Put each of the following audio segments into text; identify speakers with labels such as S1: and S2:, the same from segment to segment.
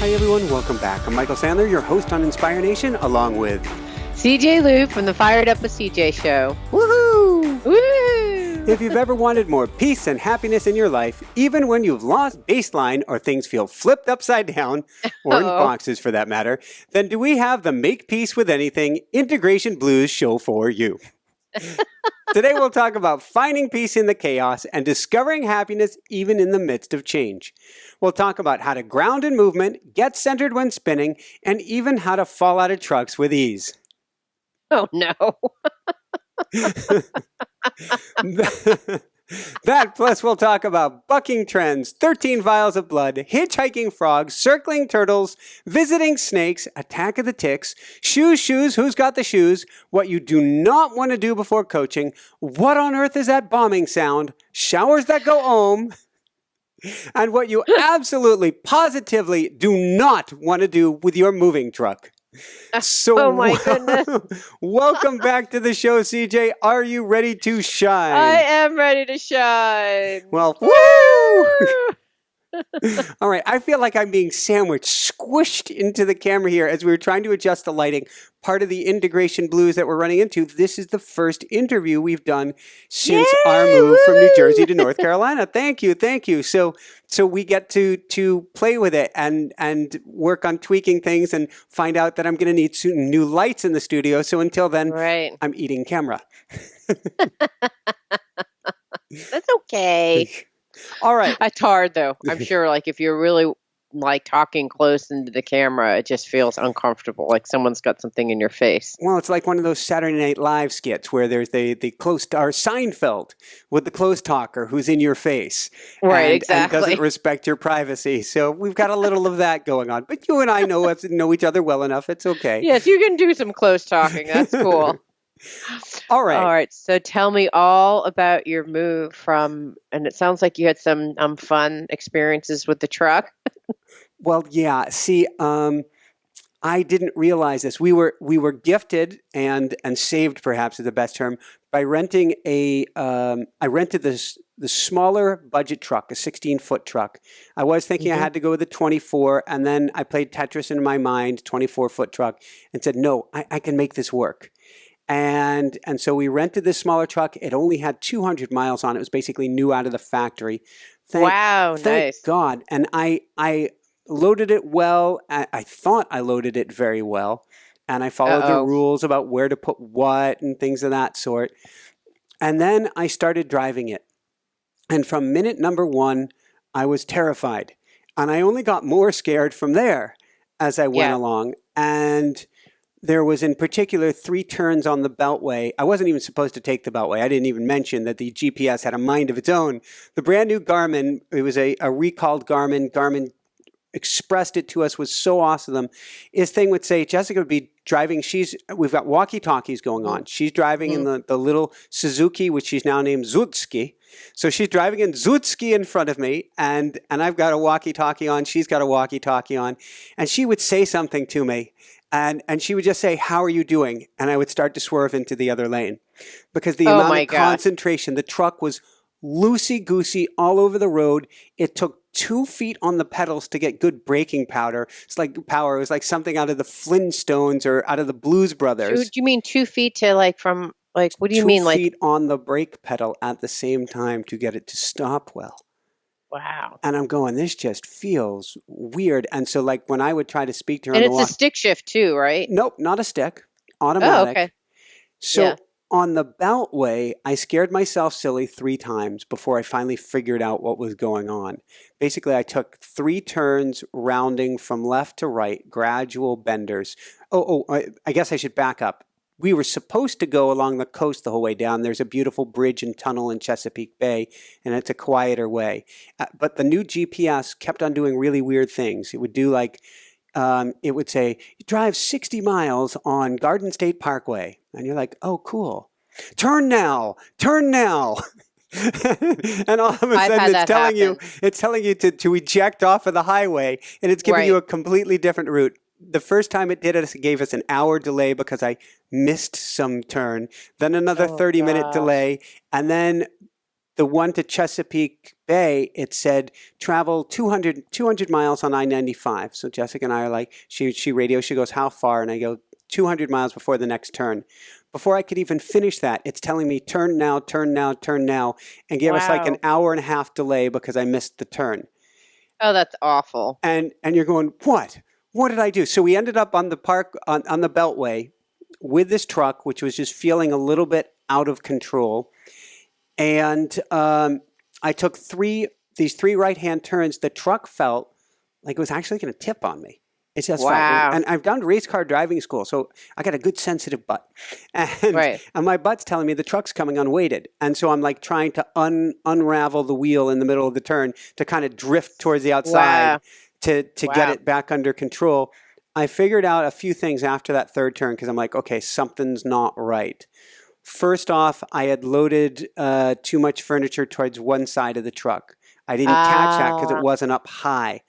S1: Hi everyone, welcome back. I'm Michael Sandler, your host on Inspirenation, along with
S2: CJ Lou from the Fired Up with CJ show.
S1: Woohoo!
S2: Woo!
S1: If you've ever wanted more peace and happiness in your life, even when you've lost baseline or things feel flipped upside down, or in boxes for that matter, then do we have the Make Peace with Anything Integration Blues show for you. Today we'll talk about finding peace in the chaos and discovering happiness even in the midst of change. We'll talk about how to ground in movement, get centered when spinning, and even how to fall out of trucks with ease.
S2: Oh, no.
S1: That plus we'll talk about bucking trends, 13 vials of blood, hitchhiking frogs, circling turtles, visiting snakes, attack of the ticks, shoes, who's got the shoes, what you do not want to do before coaching, what on earth is that bombing sound, showers that go om, and what you absolutely, positively do not want to do with your moving truck. So,
S2: oh my goodness.
S1: Welcome back to the show, CJ. Are you ready to shine?
S2: I am ready to shine.
S1: Well, woo! All right, I feel like I'm being sandwiched, squished into the camera here as we were trying to adjust the lighting. Part of the integration blues that we're running into, this is the first interview we've done since our move from New Jersey to North Carolina. Thank you. So we get to play with it and work on tweaking things and find out that I'm going to need some new lights in the studio. So until then, I'm eating camera.
S2: That's okay.
S1: All right.
S2: It's hard though. I'm sure like if you're really like talking close into the camera, it just feels uncomfortable. Like someone's got something in your face.
S1: Well, it's like one of those Saturday Night Live skits where there's the close star Seinfeld with the close talker who's in your face.
S2: Right,
S1: And
S2: exactly.
S1: doesn't respect your privacy. So we've got a little of that going on. But you and I know each other well enough. It's okay.
S2: Yes, you can do some close talking. That's cool.
S1: All right.
S2: So tell me all about your move from, and it sounds like you had some fun experiences with the truck.
S1: Well, yeah. See, I didn't realize this. We were gifted and saved, perhaps is the best term, by renting I rented the smaller budget truck, a 16-foot truck. I was thinking I had to go with a 24, and then I played Tetris in my mind, 24-foot truck, and said, no, I can make this work. And so we rented this smaller truck. It only had 200 miles on it. It was basically new out of the factory. Thank God. And I loaded it well. I thought I loaded it very well. And I followed the rules about where to put what and things of that sort. And then I started driving it. And from minute number 1, I was terrified. And I only got more scared from there as I went along. And there was in particular 3 turns on the Beltway. I wasn't even supposed to take the Beltway. I didn't even mention that the GPS had a mind of its own. The brand new Garmin, it was a recalled Garmin. Garmin expressed it to us, was so awesome. His thing would say, Jessica would be driving, we've got walkie-talkies going on. She's driving in the little Suzuki, which she's now named Zutski. So she's driving in Zutski in front of me, and I've got a walkie-talkie on, she's got a walkie-talkie on, and she would say something to me. And she would just say, how are you doing? And I would start to swerve into the other lane. Because the amount of concentration, the truck was loosey-goosey all over the road. It took 2 feet on the pedals to get good braking power. It was like something out of the Flintstones or out of the Blues Brothers.
S2: Do you mean 2 feet to what do you mean?
S1: 2 feet on the brake pedal at the same time to get it to stop well.
S2: Wow.
S1: And I'm going, this just feels weird. And so like when I would try to speak to her.
S2: And it's a stick shift too, right?
S1: Nope, not a stick. Automatic.
S2: Oh, okay.
S1: So on the Beltway, I scared myself silly 3 times before I finally figured out what was going on. Basically, I took 3 turns rounding from left to right, gradual benders. I guess I should back up. We were supposed to go along the coast the whole way down. There's a beautiful bridge and tunnel in Chesapeake Bay, and it's a quieter way. But the new GPS kept on doing really weird things. It would do like, it would say, drive 60 miles on Garden State Parkway. And you're like, oh, cool. Turn now. And all of a sudden it's telling you to eject off of the highway, and it's giving you a completely different route. The first time it did it gave us an hour delay because I missed some turn, then another 30-minute delay, and then the one to Chesapeake Bay, it said travel 200 miles on I-95. So Jessica and I are like, she radios, she goes, how far? And I go, 200 miles before the next turn. Before I could even finish that, it's telling me turn now, turn now, turn now, and gave us like an
S2: Wow.
S1: hour and a half delay because I missed the turn.
S2: Oh, that's awful.
S1: And you're going, what? What did I do? So we ended up on the park on the Beltway with this truck, which was just feeling a little bit out of control. And I took these three right-hand turns. The truck felt like it was actually going to tip on me. It just felt,
S2: Wow.
S1: and I've done race car driving school, so I got a good sensitive butt, and
S2: Right.
S1: my butt's telling me the truck's coming unweighted, and so I'm like trying to unravel the wheel in the middle of the turn to kind of drift towards the outside
S2: Wow.
S1: to get
S2: Wow.
S1: it back under control. I figured out a few things after that third turn because I'm like, okay, something's not right. First off, I had loaded too much furniture towards one side of the truck. I didn't catch that because it
S2: Ah,
S1: wasn't up high.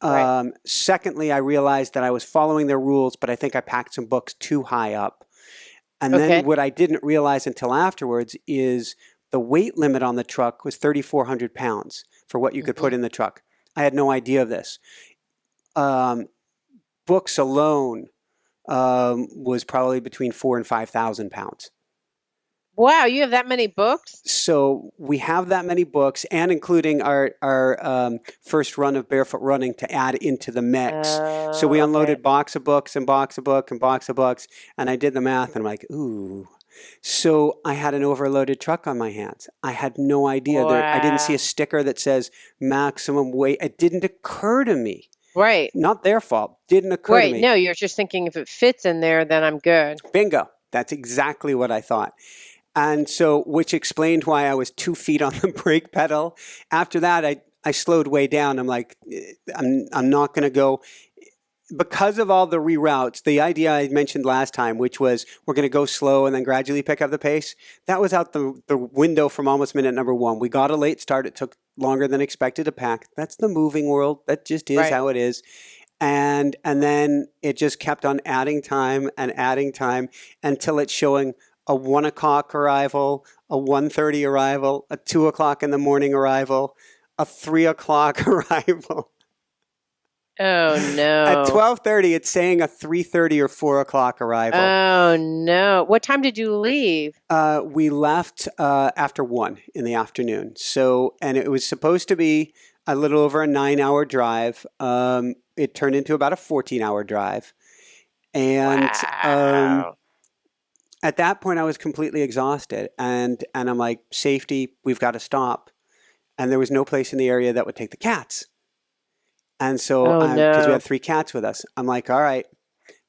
S2: right.
S1: Secondly, I realized that I was following their rules, but I think I packed some books too high up. And then
S2: Okay.
S1: what I didn't realize until afterwards is the weight limit on the truck was 3,400 pounds for what you could
S2: Hmm.
S1: put in the truck. I had no idea of this. Um, Books alone was probably between 4,000 and 5,000 pounds.
S2: Wow, you have that many books?
S1: So we have that many books, and including our first run of Barefoot Running to add into the mix. So we
S2: Okay.
S1: unloaded box of books and box of book and box of books, and I did the math, and I'm like, ooh. So I had an overloaded truck on my hands. I had no idea. I didn't see a
S2: Wow.
S1: sticker that says maximum weight. It didn't occur to me.
S2: Right.
S1: Not their fault. Didn't occur to
S2: Right.
S1: me.
S2: No, you're just thinking if it fits in there, then I'm good.
S1: Bingo. That's exactly what I thought. And so, which explained why I was 2 feet on the brake pedal. After that, I slowed way down. I'm like, I'm not going to go. Because of all the reroutes, the idea I mentioned last time, which was we're going to go slow and then gradually pick up the pace, that was out the window from almost minute number one. We got a late start. It took longer than expected to pack. That's the moving world. That just is
S2: Right.
S1: how it is. And then it just kept on adding time until it's showing a 1 o'clock arrival, a 1:30 arrival, a 2 o'clock in the morning arrival, a 3 o'clock arrival.
S2: Oh
S1: At
S2: no.
S1: 12:30, it's saying a 3:30 or 4 o'clock arrival.
S2: Oh no. What time did you leave?
S1: We left after 1 in the afternoon. So, and it was supposed to be a little over a 9-hour drive. It turned into about a 14-hour drive. And
S2: Wow.
S1: at that point, I was completely exhausted. And I'm like, safety, we've got to stop. And there was no place in the area that would take the cats. And so,
S2: Oh
S1: because we had
S2: no.
S1: 3 cats with us, I'm like, all right,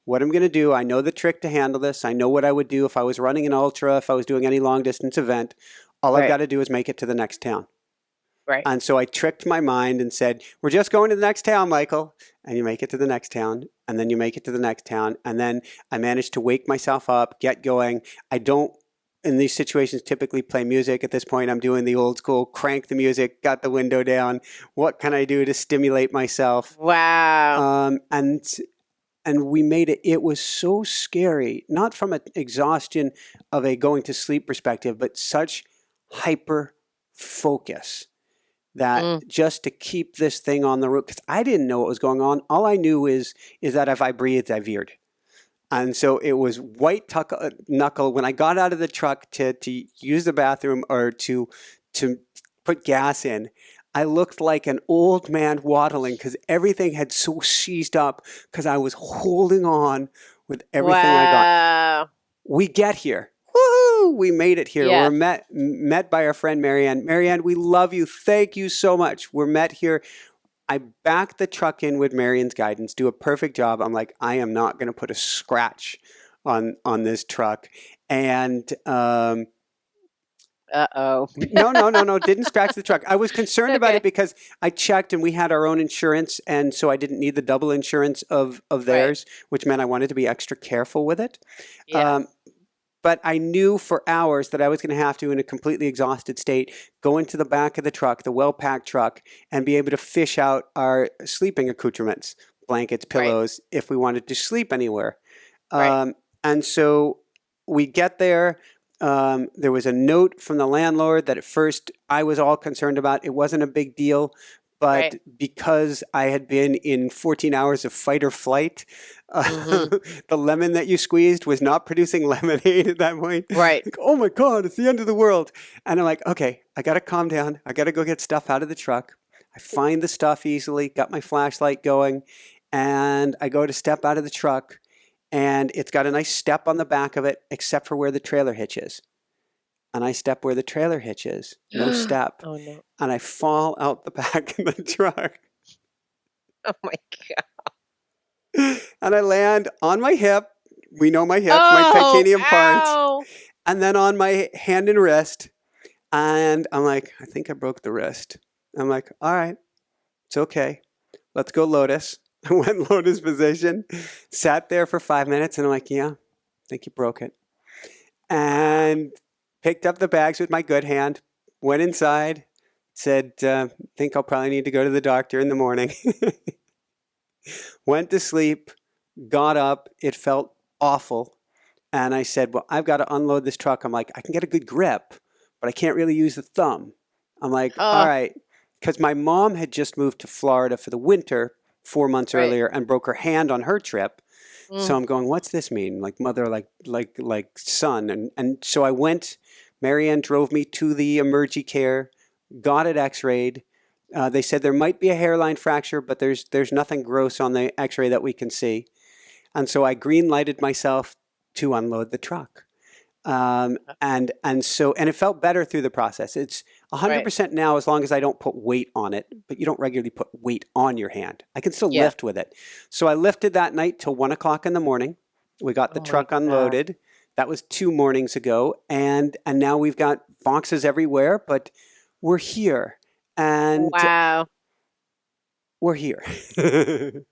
S1: what I'm going to do, I know the trick to handle this. I know what I would do if I was running an ultra, if I was doing any long distance event. All I've
S2: Right.
S1: got to do is make it to the next town.
S2: Right.
S1: And so I tricked my mind and said, we're just going to the next town, Michael. And you make it to the next town. And then you make it to the next town. And then I managed to wake myself up, get going. I don't, in these situations, typically play music. At this point, I'm doing the old school crank the music, got the window down. What can I do to stimulate myself?
S2: Wow.
S1: And we made it. It was so scary, not from an exhaustion of a going to sleep perspective, but such hyper focus that
S2: Mm.
S1: just to keep this thing on the road, because I didn't know what was going on. All I knew is that if I breathed, I veered. And so it was white knuckle. When I got out of the truck to use the bathroom or to put gas in, I looked like an old man waddling because everything had so seized up because I was holding on with everything I got.
S2: Wow.
S1: We get here. Woohoo! We made it here. We're
S2: Yes.
S1: met by our friend Marianne. Marianne, we love you. Thank you so much. We're met here. I back the truck in with Marianne's guidance, do a perfect job. I'm like, I am not going to put a scratch on this truck. And
S2: Uh-oh.
S1: no, didn't scratch the truck. I was concerned about
S2: Okay.
S1: it because I checked and we had our own insurance, and so I didn't need the double insurance of
S2: Right.
S1: theirs, which meant I wanted to be extra careful with it.
S2: Yes.
S1: But I knew for hours that I was going to have to, in a completely exhausted state, go into the back of the truck, the well-packed truck, and be able to fish out our sleeping accoutrements, blankets,
S2: Right.
S1: pillows, if we wanted to sleep anywhere.
S2: Right.
S1: And so we get there. There was a note from the landlord that at first I was all concerned about. It wasn't a big deal, but
S2: Right.
S1: because I had been in 14 hours of fight or flight,
S2: Mm-hmm.
S1: the lemon that you squeezed was not producing lemonade at that point.
S2: Right.
S1: Like, oh my God, it's the end of the world. And I'm like, okay, I got to calm down. I got to go get stuff out of the truck. I find the stuff easily, got my flashlight going, and I go to step out of the truck, and it's got a nice step on the back of it, except for where the trailer hitch is. And I step where the trailer hitch is, no step,
S2: Oh no.
S1: and I fall out the back of the truck.
S2: Oh my God.
S1: And I land on my hip. We know my hips, my
S2: Oh,
S1: titanium parts,
S2: ow.
S1: and then on my hand and wrist. And I'm like, I think I broke the wrist. I'm like, all right, it's okay. Let's go lotus. I went lotus position, sat there for 5 minutes, and I'm like, yeah, I think you broke it. And picked up the bags with my good hand, went inside, said, think I'll probably need to go to the doctor in the morning. Went to sleep, got up. It felt awful. And I said, well, I've got to unload this truck. I'm like, I can get a good grip, but I can't really use the thumb. I'm like, all
S2: Oh,
S1: right. Because my mom had just moved to Florida for the winter 4 months
S2: right.
S1: earlier and broke her hand on her trip. So
S2: Mm.
S1: I'm going, what's this mean? Like mother, like son. And so I went, Marianne drove me to the emergency care, got it x-rayed. They said there might be a hairline fracture, but there's nothing gross on the x-ray that we can see. And so I green lighted myself to unload the truck. And it felt better through the process. It's
S2: Right.
S1: 100% now as long as I don't put weight on it, but you don't regularly put weight on your hand. I can still
S2: Yeah.
S1: lift with it. So I lifted that night till 1 o'clock in the morning. We got the
S2: Oh my
S1: truck
S2: God.
S1: unloaded. That was 2 mornings ago. And now we've got boxes everywhere, but we're here. And
S2: Wow.
S1: we're here.
S2: I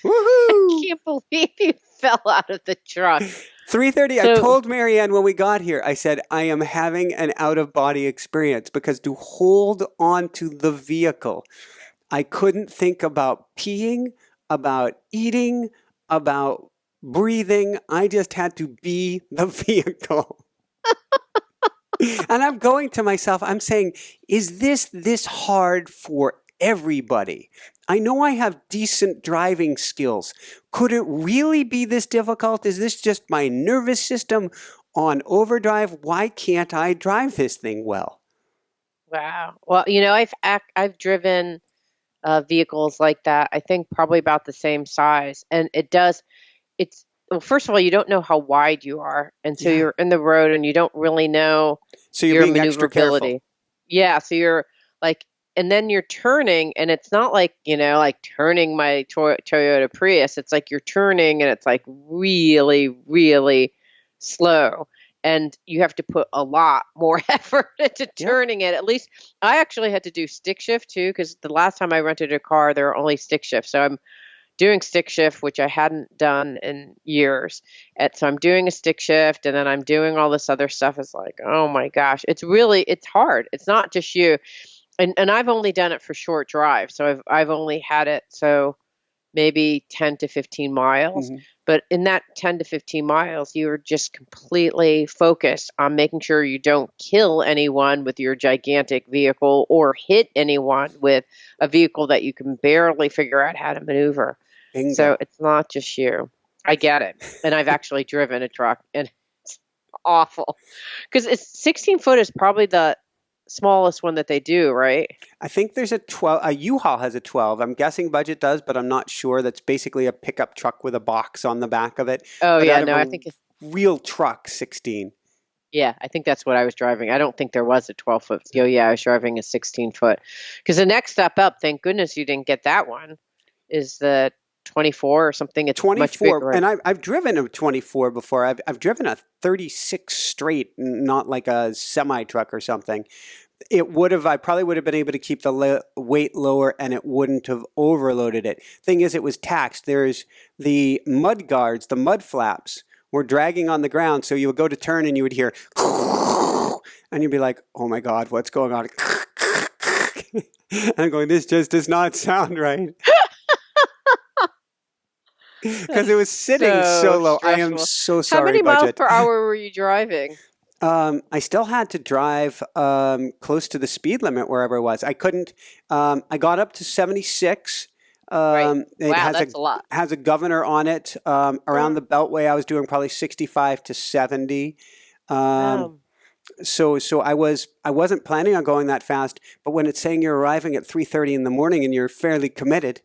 S1: Woohoo!
S2: can't believe you fell out of the truck.
S1: 3:30, I
S2: So,
S1: told Marianne when we got here, I said, I am having an out-of-body experience because to hold on to the vehicle, I couldn't think about peeing, about eating, about breathing. I just had to be the vehicle. And I'm going to myself, I'm saying, is this hard for everybody? I know I have decent driving skills. Could it really be this difficult? Is this just my nervous system on overdrive? Why can't I drive this thing well?
S2: wow. Well, I've driven vehicles like that. I think probably about the same size, and it's well, first of all, you don't know how wide you are, and so
S1: Yeah.
S2: you're in the road, and you don't really know
S1: So you're
S2: your
S1: being extra careful.
S2: maneuverability. Yeah, so you're like, and then you're turning, and it's not like, like turning my Toyota Prius. It's like you're turning, and it's like really, really slow. And you have to put a lot more effort into
S1: Yep.
S2: turning it. At least I actually had to do stick shift too, because the last time I rented a car, there were only stick shifts. So I'm doing stick shift, which I hadn't done in years. And so I'm doing a stick shift, and then I'm doing all this other stuff. It's like, oh my gosh, it's hard. It's not just you. And I've only done it for short drives. So I've only had it so maybe 10 to 15 miles.
S1: Mhm.
S2: But in that 10 to 15 miles, you're just completely focused on making sure you don't kill anyone with your gigantic vehicle or hit anyone with a vehicle that you can barely figure out how to maneuver. So
S1: Bingo.
S2: it's not just you. I get it. And I've actually driven a truck, and it's awful. Because it's 16 foot is probably the smallest one that they do, right?
S1: I think there's a 12, a U-Haul has a 12. I'm guessing Budget does, but I'm not sure. That's basically a pickup truck with a box on the back of it.
S2: Oh
S1: But
S2: yeah,
S1: out of
S2: no, I
S1: a
S2: think
S1: real truck, 16.
S2: yeah, I think that's what I was driving. I don't think there was a 12-foot. Oh yeah, I was driving a 16-foot. Because the next step up, thank goodness you didn't get that one, is the 24 or something. It's much
S1: 24,
S2: bigger. Right?
S1: and I've driven a 24 before. I've driven a 36 straight, not like a semi truck or something. I probably would have been able to keep the weight lower, and it wouldn't have overloaded it. Thing is, it was taxed. There's the mud guards, the mud flaps were dragging on the ground. So you would go to turn and you would hear, and you'd be like, oh my God, what's going on? And I'm going, this just does not sound right. because it was sitting so
S2: So
S1: low. I am
S2: stressful.
S1: so
S2: How
S1: sorry,
S2: many miles
S1: budget.
S2: per hour were you driving?
S1: I still had to drive close to the speed limit wherever I was. I couldn't. I got up to 76.
S2: Right.
S1: It
S2: Wow, that's a lot.
S1: has a governor on it. Around the Beltway, I was doing probably 65 to 70. Um,
S2: Wow.
S1: so I wasn't planning on going that fast. But when it's saying you're arriving at 3:30 in the morning and you're fairly committed,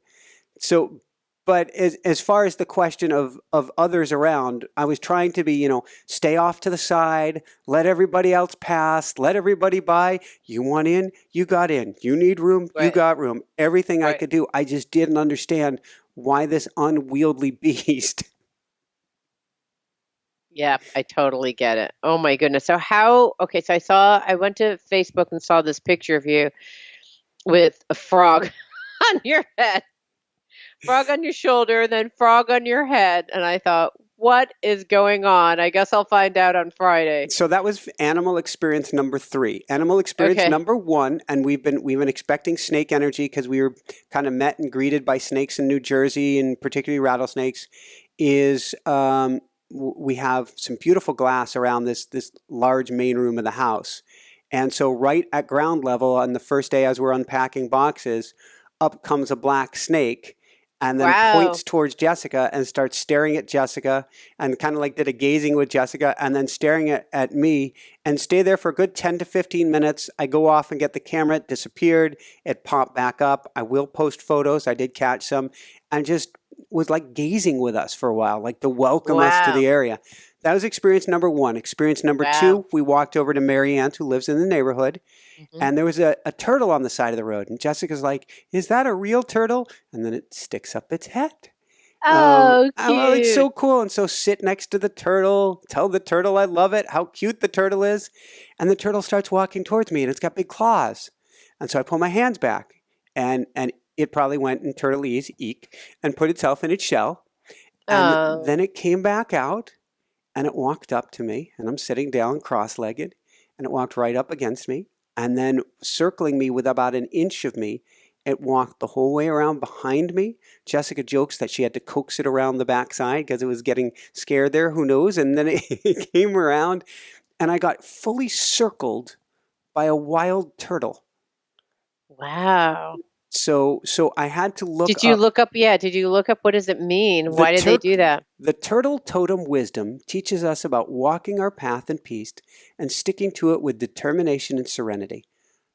S1: so, but as far as the question of others around, I was trying to be, stay off to the side, let everybody else pass, let everybody by. You want in, you got in. You need room, you
S2: Right.
S1: got room. Everything I
S2: Right.
S1: could do. I just didn't understand why this unwieldy beast.
S2: Yeah, I totally get it. Oh my goodness. Okay, so I went to Facebook and saw this picture of you with a frog on your head, frog on your shoulder, then frog on your head. And I thought, what is going on? I guess I'll find out on Friday.
S1: So that was animal experience number 3. Animal experience
S2: Okay.
S1: number 1, and we've been expecting snake energy because we were kind of met and greeted by snakes in New Jersey, and particularly rattlesnakes. Is we have some beautiful glass around this large main room of the house, and so right at ground level on the first day as we're unpacking boxes, up comes a black snake. And then
S2: Wow.
S1: points towards Jessica and starts staring at Jessica and kind of like did a gazing with Jessica and then staring at me and stay there for a good 10 to 15 minutes. I go off and get the camera. It disappeared. It popped back up. I will post photos. I did catch some and just was like gazing with us for a while, like to welcome us to
S2: Wow.
S1: the area. That was experience number 1. Experience number
S2: Wow.
S1: 2, we walked over to Mary Ann, who lives in the neighborhood,
S2: Hmm.
S1: and there was a turtle on the side of the road. And Jessica's like, "Is that a real turtle?" And then it sticks up its head.
S2: Oh,
S1: I'm like,
S2: cute.
S1: so cool. And so sit next to the turtle, tell the turtle I love it, how cute the turtle is. And the turtle starts walking towards me and it's got big claws. And so I pull my hands back and it probably went in turtleese, eek, and put itself in its shell. And
S2: Oh,
S1: then it came back out and it walked up to me and I'm sitting down cross-legged and it walked right up against me and then circling me with about an inch of me. It walked the whole way around behind me. Jessica jokes that she had to coax it around the backside because it was getting scared there. Who knows? And then it came around and I got fully circled by a wild turtle.
S2: wow.
S1: So I had to look
S2: Did you
S1: up.
S2: look up? Yeah, did you look up what does it mean?
S1: The,
S2: Why did they
S1: tur-
S2: do that?
S1: the turtle totem wisdom teaches us about walking our path in peace and sticking to it with determination and serenity.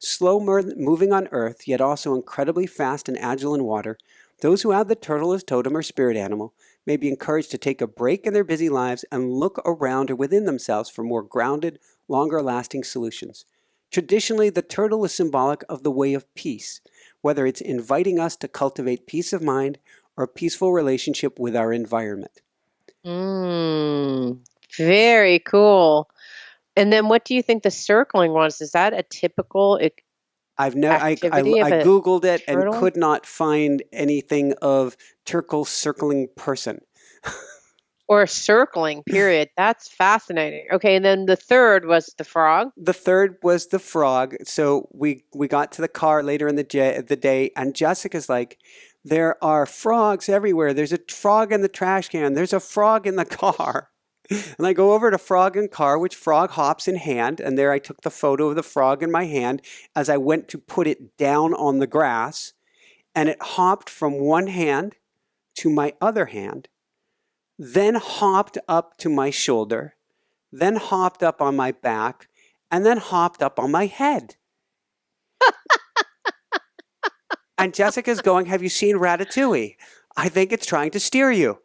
S1: Slow moving on earth, yet also incredibly fast and agile in water, those who have the turtle as totem or spirit animal may be encouraged to take a break in their busy lives and look around or within themselves for more grounded, longer lasting solutions. Traditionally, the turtle is symbolic of the way of peace, whether it's inviting us to cultivate peace of mind or a peaceful relationship with our environment.
S2: Mm, very cool. And then what do you think the circling was? Is that a typical activity
S1: I
S2: of a
S1: Googled it and
S2: turtle?
S1: could not find anything of turtle circling person.
S2: Or circling, period. That's fascinating. Okay, and then the third was the frog.
S1: The third was the frog. So we got to the car later in the day, and Jessica's like, "There are frogs everywhere. There's a frog in the trash can. There's a frog in the car." And I go over to frog in car, which frog hops in hand, and there I took the photo of the frog in my hand as I went to put it down on the grass, and it hopped from one hand to my other hand, then hopped up to my shoulder, then hopped up on my back, and then hopped up on my head. And Jessica's going, "Have you seen Ratatouille? I think it's trying to steer you."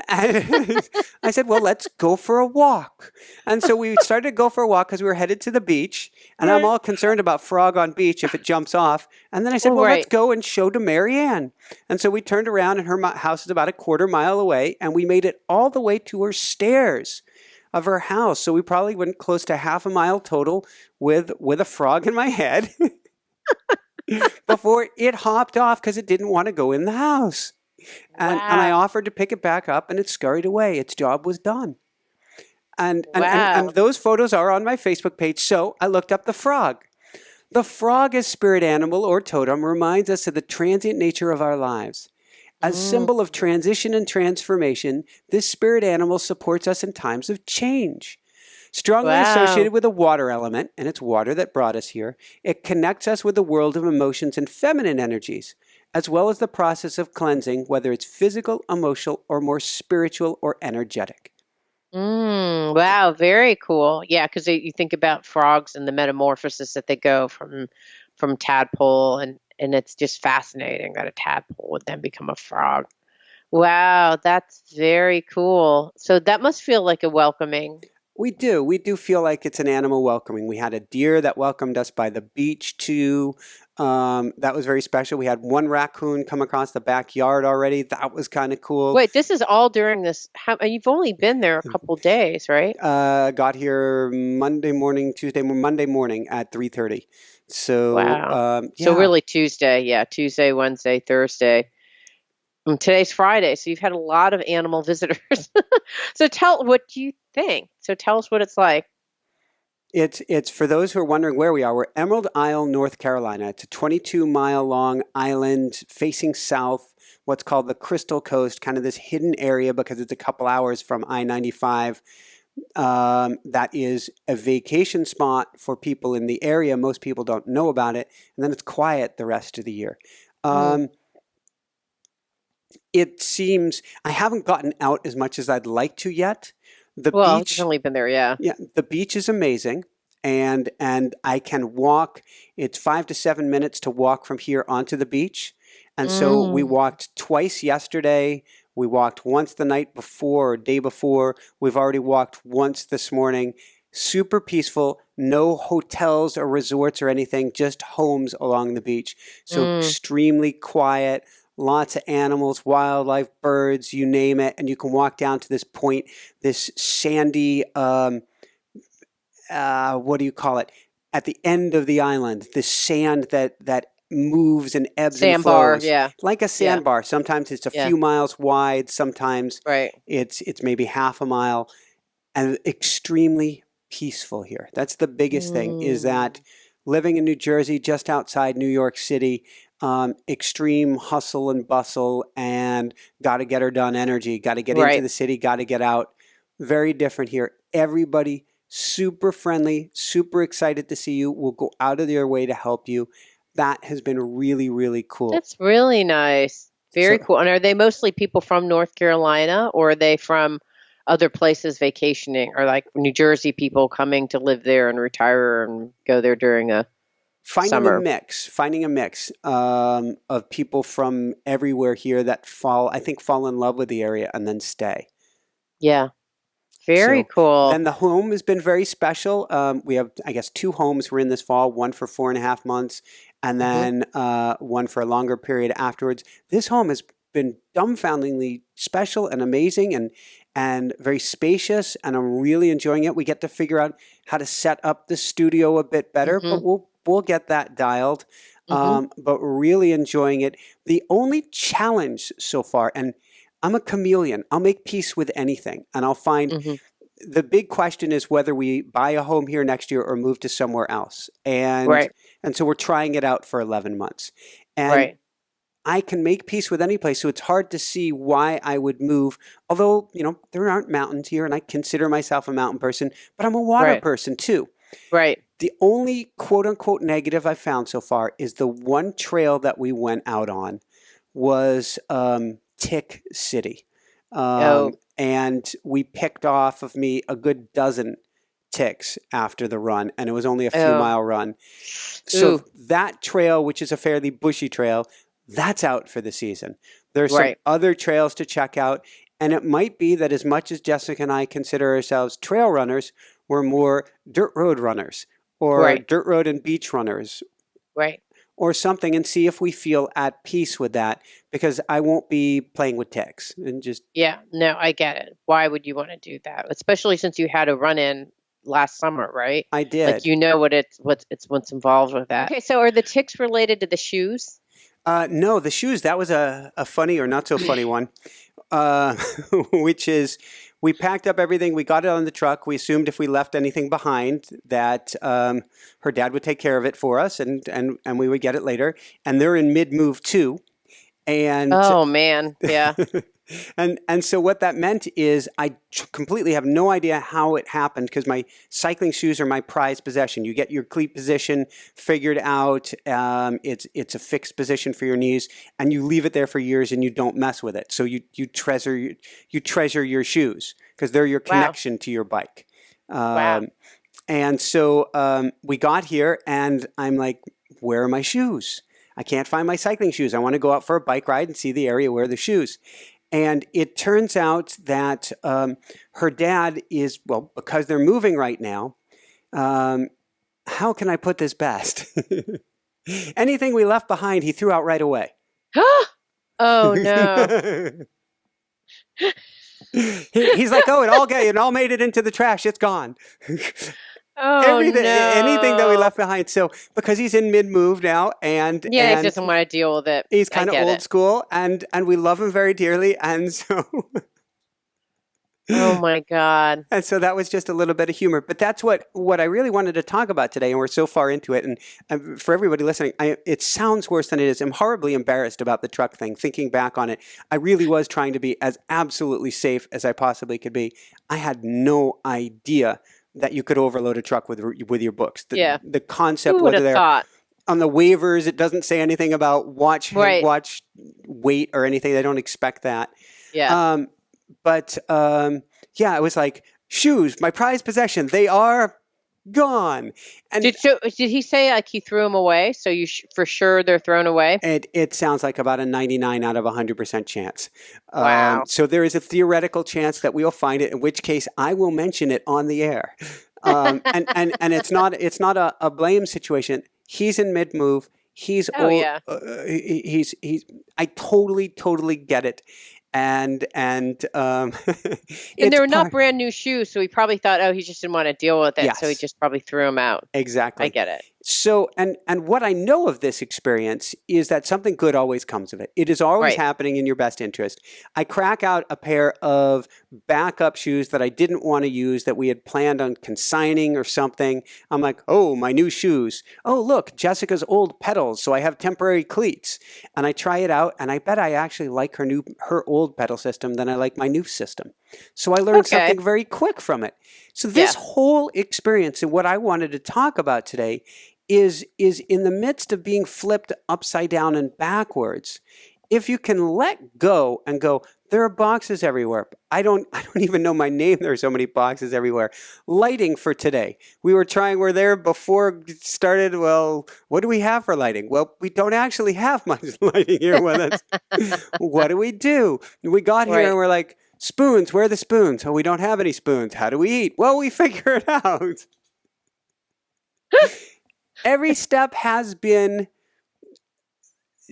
S1: And I said, "Well, let's go for a walk." And so we started to go for a walk because we were headed to the beach. And I'm
S2: Right.
S1: all concerned about frog on beach if it jumps off. And then I said,
S2: Oh,
S1: "Well, let's
S2: right.
S1: go and show to Mary Ann." And so we turned around and her house is about a quarter mile away. And we made it all the way to her stairs of her house. So we probably went close to half a mile total with a frog in my head before it hopped off because it didn't want to go in the house. And I
S2: Wow.
S1: offered to pick it back up and it scurried away. Its job was done. And
S2: Wow.
S1: those photos are on my Facebook page. So I looked up the frog. The frog as spirit animal or totem reminds us of the transient nature of our lives As
S2: Mm,
S1: symbol of transition and transformation, this spirit animal supports us in times of change. Strongly
S2: wow.
S1: associated with the water element, and it's water that brought us here, it connects us with the world of emotions and feminine energies, as well as the process of cleansing, whether it's physical, emotional, or more spiritual or energetic.
S2: Wow, very cool. Yeah, because you think about frogs and the metamorphosis that they go from tadpole, and it's just fascinating that a tadpole would then become a frog. Wow, that's very cool. So that must feel like a welcoming.
S1: We do. We do feel like it's an animal welcoming. We had a deer that welcomed us by the beach too. That was very special. We had one raccoon come across the backyard already. That was kind of cool.
S2: Wait, this is all during this. You've only been there a couple days, right?
S1: Got here Monday morning, Monday morning at 3:30. So
S2: Wow. So
S1: yeah,
S2: really Tuesday, yeah, Tuesday, Wednesday, Thursday. And today's Friday, so you've had a lot of animal visitors. So what do you think? So tell us what it's like.
S1: it's for those who are wondering where we are. We're Emerald Isle, North Carolina. It's a 22-mile long island facing south, what's called the Crystal Coast, kind of this hidden area because it's a couple hours from I-95. That is a vacation spot for people in the area. Most people don't know about it, and then it's quiet the rest of the year.
S2: Mm.
S1: Um, it seems I haven't gotten out as much as I'd like to yet. The
S2: Well, you've
S1: beach,
S2: only been there, yeah.
S1: yeah, the beach is amazing, and I can walk. It's 5 to 7 minutes to walk from here onto the beach, and so we
S2: Mm.
S1: walked twice yesterday. We walked once the night before or day before. We've already walked once this morning. Super peaceful, no hotels or resorts or anything, just homes along the beach. So
S2: Mm.
S1: extremely quiet, lots of animals, wildlife, birds, you name it. And you can walk down to this point, this sandy, what do you call it? At the end of the island, this sand that moves and ebbs and
S2: Sandbar,
S1: flows
S2: yeah.
S1: like a
S2: Yeah.
S1: sandbar. Sometimes it's a
S2: Yeah.
S1: few miles wide, sometimes
S2: Right.
S1: it's maybe half a mile, and extremely peaceful here. That's the biggest thing, is that
S2: Mm.
S1: living in New Jersey, just outside New York City, extreme hustle and bustle and got to get her done energy, got to get into
S2: Right.
S1: the city, got to get out. Very different here. Everybody super friendly, super excited to see you, will go out of their way to help you. That has been really, really cool.
S2: That's really nice. Very
S1: So
S2: cool. And are they mostly people from North Carolina, or are they from other places vacationing, or like New Jersey people coming to live there and retire and go there during a summer?
S1: finding a mix of people from everywhere here that I think, fall in love with the area and then stay.
S2: Yeah. Very
S1: So
S2: cool.
S1: then the home has been very special. We have, I guess, two homes we're in this fall, one for 4.5 months and
S2: Hmm.
S1: then one for a longer period afterwards. This home has been dumbfoundingly special and amazing and very spacious, and I'm really enjoying it. We get to figure out how to set up the studio a bit better,
S2: Hmm.
S1: but we'll get that dialed.
S2: Hmm.
S1: But really enjoying it. The only challenge so far, and I'm a chameleon. I'll make peace with anything, and I'll find
S2: Hmm.
S1: the big question is whether we buy a home here next year or move to somewhere else. And
S2: Right.
S1: and so we're trying it out for 11 months. And
S2: Right.
S1: I can make peace with any place, so it's hard to see why I would move. Although, there aren't mountains here, and I consider myself a mountain person, but I'm a water
S2: Right.
S1: person too.
S2: Right.
S1: The only quote unquote negative I've found so far is the one trail that we went out on was Tick City.
S2: Oh.
S1: And we picked off of me a good dozen ticks after the run, and it was only a few
S2: Oh.
S1: mile run. So
S2: Ooh.
S1: that trail, which is a fairly bushy trail, that's out for the season. There's some
S2: Right.
S1: other trails to check out, and it might be that as much as Jessica and I consider ourselves trail runners, we're more dirt road runners or
S2: Right.
S1: dirt road and beach runners
S2: Right.
S1: or something, and see if we feel at peace with that, because I won't be playing with ticks and just
S2: Yeah. No, I get it. Why would you want to do that? Especially since you had a run in last summer, right?
S1: I
S2: Like
S1: did.
S2: you know what's involved with that. Okay, so are the ticks related to the shoes?
S1: No, the shoes, that was a funny or not so funny one, uh, which is we packed up everything. We got it on the truck. We assumed if we left anything behind that her dad would take care of it for us and we would get it later. And they're in mid-move too. And
S2: Oh man. Yeah.
S1: and so what that meant is I completely have no idea how it happened because my cycling shoes are my prized possession. You get your cleat position figured out. It's a fixed position for your knees, and you leave it there for years and you don't mess with it. So you treasure your shoes because they're your
S2: Wow.
S1: connection to your bike.
S2: Wow.
S1: And so we got here, and I'm like, where are my shoes? I can't find my cycling shoes. I want to go out for a bike ride and see the area where the shoes. And it turns out that her dad is, well, because they're moving right now, how can I put this best? Anything we left behind, he threw out right away.
S2: Oh no.
S1: He's like, oh, it all made it into the trash. It's gone.
S2: Oh
S1: Anything that we
S2: no.
S1: left behind. So because he's in mid-move now, and
S2: Yeah, he doesn't want to deal with it.
S1: he's
S2: I
S1: kind of
S2: get
S1: old
S2: it.
S1: school, and we love him very dearly, and so
S2: Oh my God.
S1: and so that was just a little bit of humor. But that's what I really wanted to talk about today, and we're so far into it. And for everybody listening, it sounds worse than it is. I'm horribly embarrassed about the truck thing. Thinking back on it, I really was trying to be as absolutely safe as I possibly could be. I had no idea that you could overload a truck with your books.
S2: Yeah.
S1: The concept,
S2: Who would
S1: whether
S2: have
S1: they're
S2: thought?
S1: on the waivers, it doesn't say anything about watch
S2: Right.
S1: weight or anything. They don't expect that.
S2: Yeah.
S1: Um, but yeah, it was like shoes, my prized possession. They are gone, and
S2: Did he say like he threw them away? So for sure they're thrown away?
S1: it sounds like about a 99 out of 100% chance.
S2: Wow.
S1: So there is a theoretical chance that we'll find it, in which case I will mention it on the air. And it's not a blame situation. He's in mid move. He's
S2: Oh
S1: old.
S2: yeah.
S1: He's I totally get it. And
S2: And
S1: it's
S2: they were not
S1: part,
S2: brand new shoes, so he probably thought, oh, he just didn't want to deal with it, so he
S1: yes,
S2: just probably threw them out. I
S1: exactly.
S2: get it.
S1: So, and what I know of this experience is that something good always comes of it. It is always
S2: Right.
S1: happening in your best interest. I crack out a pair of backup shoes that I didn't want to use that we had planned on consigning or something. I'm like, oh, my new shoes. Oh, look, Jessica's old pedals, so I have temporary cleats. And I try it out, and I bet I actually like her old pedal system than I like my new system. So I learned
S2: Okay.
S1: something very quick from it. So this
S2: Yeah.
S1: whole experience and what I wanted to talk about today is in the midst of being flipped upside down and backwards. If you can let go and go, there are boxes everywhere. I don't even know my name. There are so many boxes everywhere. Lighting for today. We're there before it started. Well, what do we have for lighting? Well, we don't actually have much lighting here with us. What do? We got here
S2: Right.
S1: and we're like, spoons, where are the spoons? Oh, we don't have any spoons. How do we eat? Well, we figure it out. Every step has been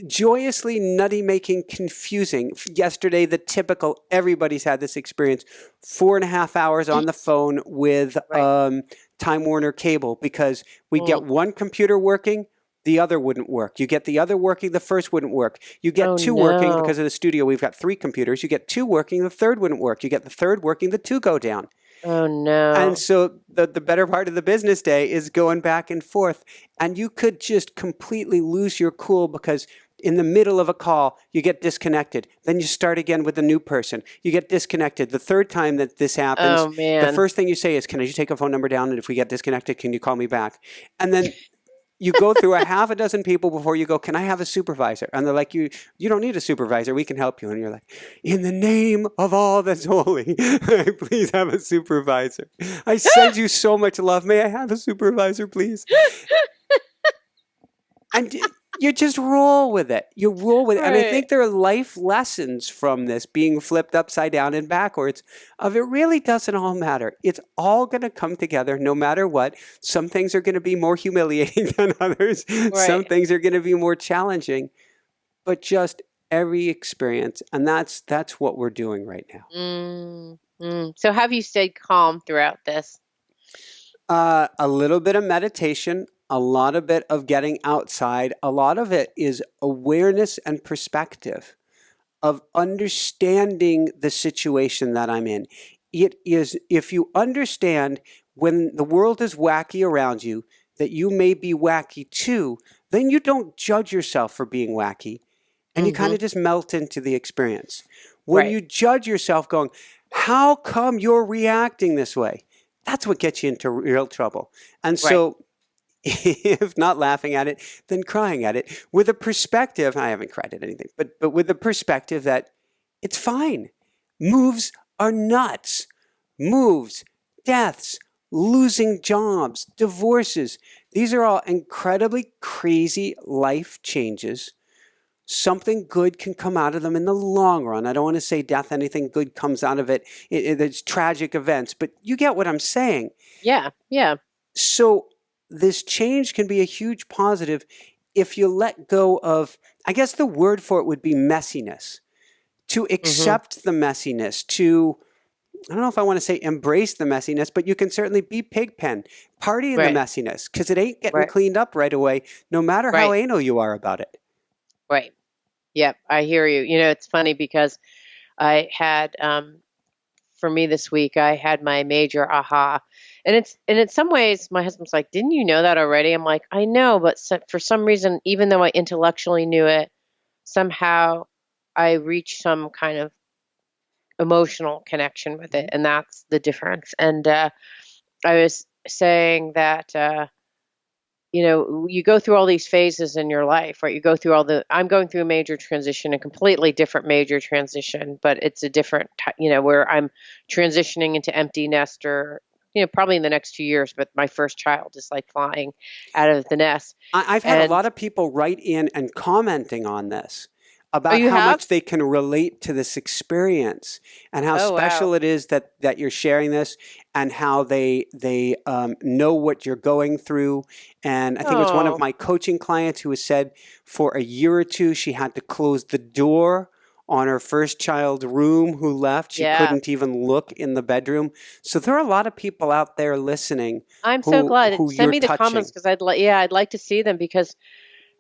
S1: joyously nutty making confusing. Yesterday, the typical, everybody's had this experience, 4.5 hours on the phone with
S2: Right.
S1: Time Warner Cable because we
S2: Mm.
S1: get one computer working, the other wouldn't work. You get the other working, the first wouldn't work. You get
S2: Oh
S1: two working
S2: no.
S1: because of the studio. We've got 3 computers. You get 2 working, the third wouldn't work. You get the third working, the 2 go down.
S2: Oh
S1: And
S2: no.
S1: so the better part of the business day is going back and forth. And you could just completely lose your cool because in the middle of a call, you get disconnected. Then you start again with a new person. You get disconnected. The third time that this happens,
S2: Oh
S1: the
S2: man.
S1: first thing you say is, can I just take a phone number down? And if we get disconnected, can you call me back? And then you go through a half a dozen people before you go, can I have a supervisor? And they're like, you don't need a supervisor. We can help you. And you're like, in the name of all that's holy, please have a supervisor. I send you so much love. May I have a supervisor, please? And you just roll with it. You roll with it. And I
S2: Right.
S1: think there are life lessons from this being flipped upside down and backwards of it really doesn't all matter. It's all going to come together no matter what. Some things are going to be more humiliating than others. Some
S2: Right.
S1: things are going to be more challenging. But just every experience. And that's what we're doing right now.
S2: So have you stayed calm throughout this?
S1: A little bit of meditation, a lot of bit of getting outside. A lot of it is awareness and perspective of understanding the situation that I'm in. It is, if you understand when the world is wacky around you, that you may be wacky too, then you don't judge yourself for being wacky. and you kind
S2: Mm-hmm.
S1: of just melt into the experience. When
S2: Right.
S1: you judge yourself going, how come you're reacting this way? That's what gets you into real trouble. And
S2: Right.
S1: so, if not laughing at it, then crying at it with a perspective. I haven't cried at anything, but with the perspective that it's fine. Moves are nuts. Moves, deaths, losing jobs, divorces. These are all incredibly crazy life changes. Something good can come out of them in the long run. I don't want to say death, anything good comes out of it. It's tragic events, but you get what I'm saying.
S2: Yeah. Yeah.
S1: So this change can be a huge positive if you let go of, I guess the word for it would be messiness. To
S2: Mm-hmm.
S1: accept the messiness, to, I don't know if I want to say embrace the messiness, but you can certainly be pigpen, party in the
S2: Right.
S1: messiness, because it ain't getting
S2: Right.
S1: cleaned up right away, no matter how
S2: Right.
S1: anal you are about it.
S2: Right. Yep. I hear you. It's funny because I had, for me this week, I had my major aha. And in some ways, my husband's like, "Didn't you know that already?" I'm like, "I know, but for some reason, even though I intellectually knew it, somehow I reached some kind of emotional connection with it, and that's the difference." And I was saying that, you go through all these phases in your life, right? You go through I'm going through a major transition, a completely different major transition, but it's a different, where I'm transitioning into empty nester, probably in the next 2 years, but my first child is like flying out of the nest.
S1: I've had a
S2: And,
S1: lot of people write in and commenting on this
S2: oh,
S1: about
S2: you
S1: how
S2: have?
S1: much they can relate to this experience and how
S2: Oh, wow.
S1: special it is that you're sharing this and how they know what you're going through. And I think it was one of
S2: Oh,
S1: my coaching clients who has said for a year or two she had to close the door on her first child's room who left. She
S2: yeah.
S1: couldn't even look in the bedroom. So there are a lot of people out there listening
S2: I'm so
S1: who
S2: glad. Send
S1: you're
S2: me the comments
S1: touching.
S2: because I'd like to see them because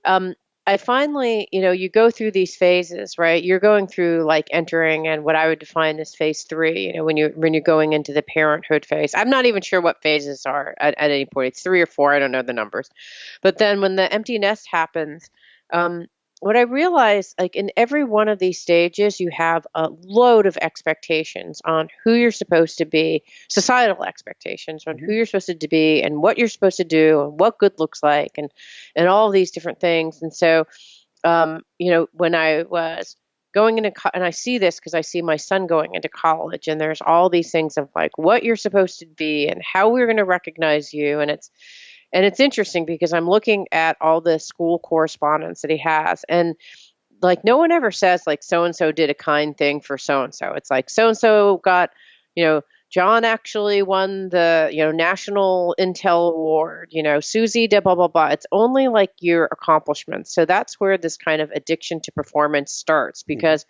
S2: um, I finally, you go through these phases, right? You're going through like entering and what I would define as phase three, when you're going into the parenthood phase. I'm not even sure what phases are at any point. It's three or four. I don't know the numbers. But then when the empty nest happens, um, what I realized, like in every one of these stages, you have a load of expectations on who you're supposed to be, societal expectations on who
S1: Mhm.
S2: you're supposed to be and what you're supposed to do and what good looks like and all these different things. And so, when I was going into, and I see this because I see my son going into college, and there's all these things of like what you're supposed to be and how we're going to recognize you, and it's interesting because I'm looking at all the school correspondence that he has, and like no one ever says like so and so did a kind thing for so and so. It's like so and so got, you know, John actually won the, National Intel Award, Susie did blah blah blah. It's only like your accomplishments. So that's where this kind of addiction to performance starts
S1: Mhm.
S2: because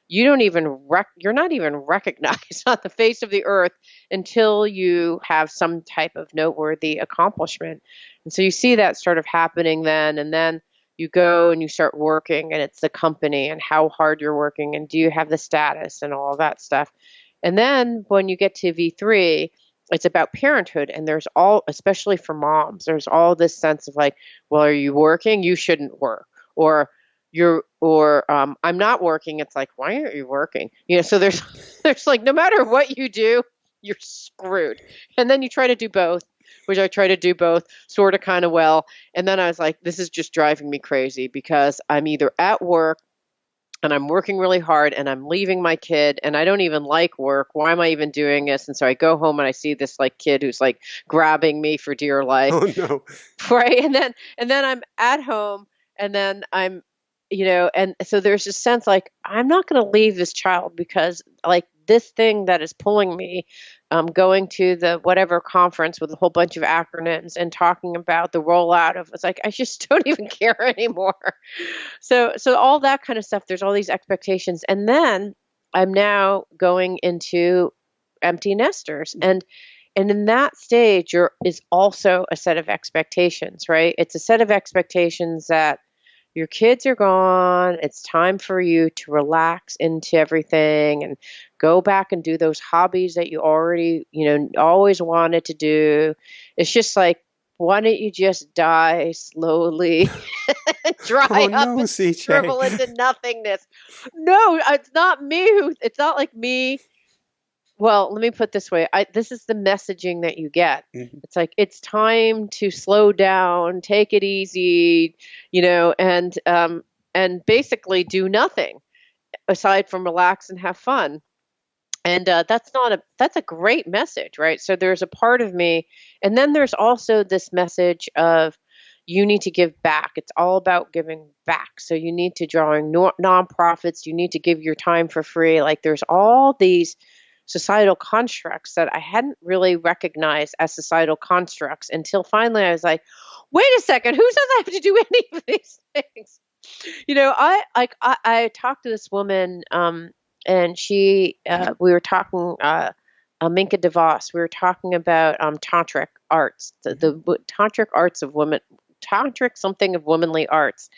S2: you don't even you're not even recognized on the face of the earth until you have some type of noteworthy accomplishment. And so you see that sort of happening then, and then you go and you start working and it's the company and how hard you're working and do you have the status and all that stuff. And then when you get to V3, it's about parenthood, and there's all, especially for moms, there's all this sense of like, well, are you working? You shouldn't work. Or I'm not working. It's like, why aren't you working? So there's there's like no matter what you do, you're screwed. And then you try to do both, which I try to do both sort of kind of well. And then I was like, this is just driving me crazy because I'm either at work and I'm working really hard and I'm leaving my kid and I don't even like work. Why am I even doing this? And so I go home and I see this like kid who's like grabbing me for dear life.
S1: Oh no.
S2: Right. And then I'm at home and then I'm, and so there's a sense like I'm not going to leave this child because like this thing that is pulling me, going to the whatever conference with a whole bunch of acronyms and talking about the rollout of, it's like I just don't even care anymore. So all that kind of stuff, there's all these expectations. And then I'm now going into empty nesters. And in that stage, is also a set of expectations, right? It's a set of expectations that your kids are gone. It's time for you to relax into everything and go back and do those hobbies that you already, always wanted to do. It's just like, why don't you just die slowly dry
S1: Oh
S2: up
S1: no,
S2: and
S1: CJ.
S2: shrivel into nothingness. No, it's not like me. Well, let me put it this way. This is the messaging that you get.
S1: Mhm.
S2: It's like it's time to slow down, take it easy, and basically do nothing aside from relax and have fun. And that's a great message, right? So there's a part of me, and then there's also this message of you need to give back. It's all about giving back. So you need to join nonprofits. You need to give your time for free. Like there's all these societal constructs that I hadn't really recognized as societal constructs until finally I was like, wait a second, who says I have to do any of these things? I talked to this woman, and we were talking, Minka DeVos. We were talking about tantric arts, the tantric arts of women, tantric something of womanly arts.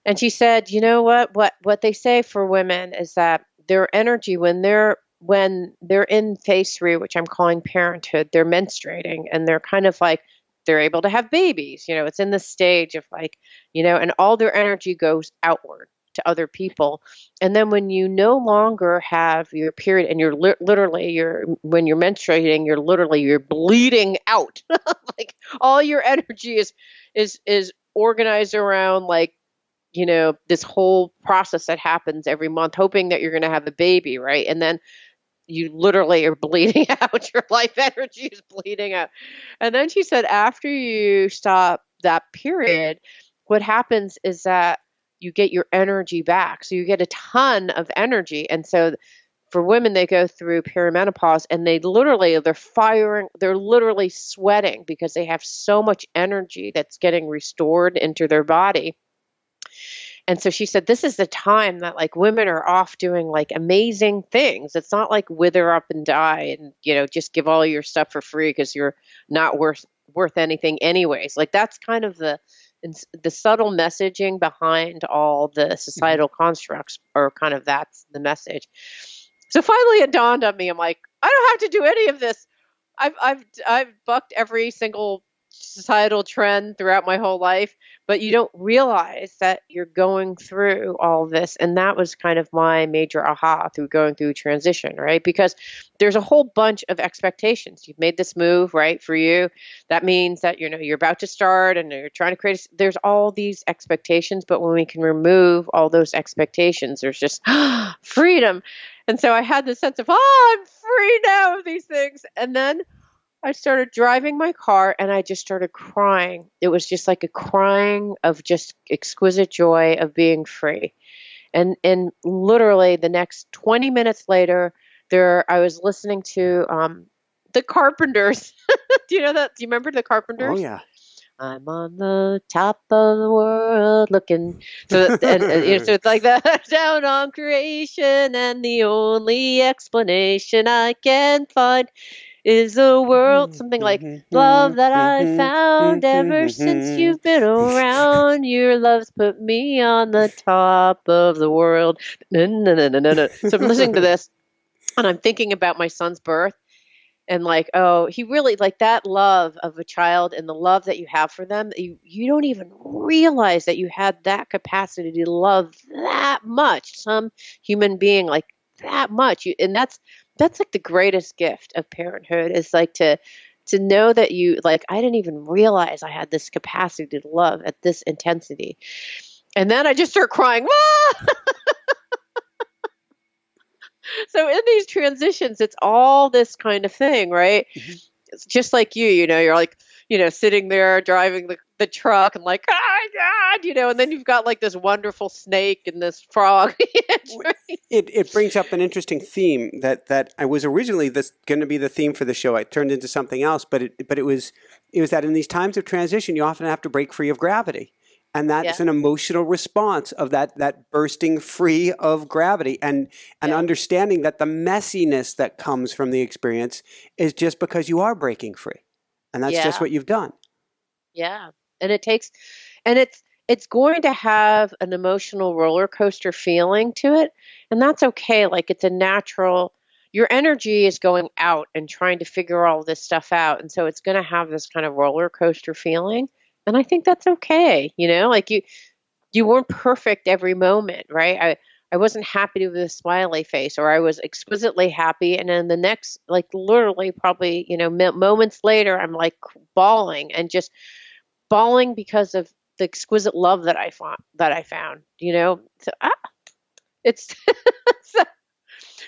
S2: And she said, you know what they say for women is that their energy when they're in phase 3, which I'm calling parenthood, they're menstruating and they're kind of like they're able to have babies. It's in the stage of like, and all their energy goes outward to other people. And then when you no longer have your period and you're literally when you're menstruating, you're bleeding out. Like all your energy is organized around like this whole process that happens every month, hoping that you're going to have a baby, right? And then you literally are bleeding out. Your life energy is bleeding out. And then she said, after you stop that period, what happens is that you get your energy back. So you get a ton of energy. And so for women, they go through perimenopause and they're literally sweating because they have so much energy that's getting restored into their body. And so she said, this is the time that like women are off doing like amazing things. It's not like wither up and die and, just give all your stuff for free because you're not worth anything anyways. Like that's kind of the subtle messaging behind all the
S1: Mhm.
S2: societal constructs, or kind of that's the message. So finally it dawned on me. I'm like, I don't have to do any of this. I've bucked every single societal trend throughout my whole life, but you don't realize that you're going through all this. And that was kind of my major aha through going through transition, right? Because there's a whole bunch of expectations. You've made this move, right, for you. That means that you're about to start and you're trying to create there's all these expectations, but when we can remove all those expectations, there's just freedom. And so I had this sense of, I'm free now of these things. And then I started driving my car and I just started crying. It was just like a crying of just exquisite joy of being free. And literally the next 20 minutes later, I was listening to the Carpenters. Do you know that? Do you remember the
S1: Oh
S2: Carpenters?
S1: yeah.
S2: I'm on the top of the world looking. So it's like that down on creation, and the only explanation I can find is the world, something like love that I found ever since you've been around. Your love's put me on the top of the world. No, no, no, no, no, no. So I'm listening to this and I'm thinking about my son's birth and like, oh, he really like that love of a child and the love that you have for them. You don't even realize that you had that capacity to love that much some human being like that much. And that's like the greatest gift of parenthood is like to know that you like I didn't even realize I had this capacity to love at this intensity. And then I just start crying. Ah! So in these transitions, it's all this kind of thing, right?
S1: Mhm.
S2: It's just like you're like, sitting there driving the truck and like, oh my God, and then you've got like this wonderful snake and this frog.
S1: It brings up an interesting theme that I was originally this going to be the theme for the show. It turned into something else, but it was that in these times of transition, you often have to break free of gravity. And that's
S2: Yeah,
S1: an emotional response of that bursting free of gravity and
S2: yeah,
S1: understanding that the messiness that comes from the experience is just because you are breaking free. And that's just
S2: yeah,
S1: what you've done.
S2: yeah. And it takes, and it's going to have an emotional roller coaster feeling to it, and that's okay. Like it's a natural. Your energy is going out and trying to figure all this stuff out, and so it's going to have this kind of roller coaster feeling. And I think that's okay. Like you weren't perfect every moment, right? I wasn't happy with a smiley face, or I was exquisitely happy, and then the next, like literally, probably moments later, I'm like bawling, and just bawling because of the exquisite love that I found. So it's so,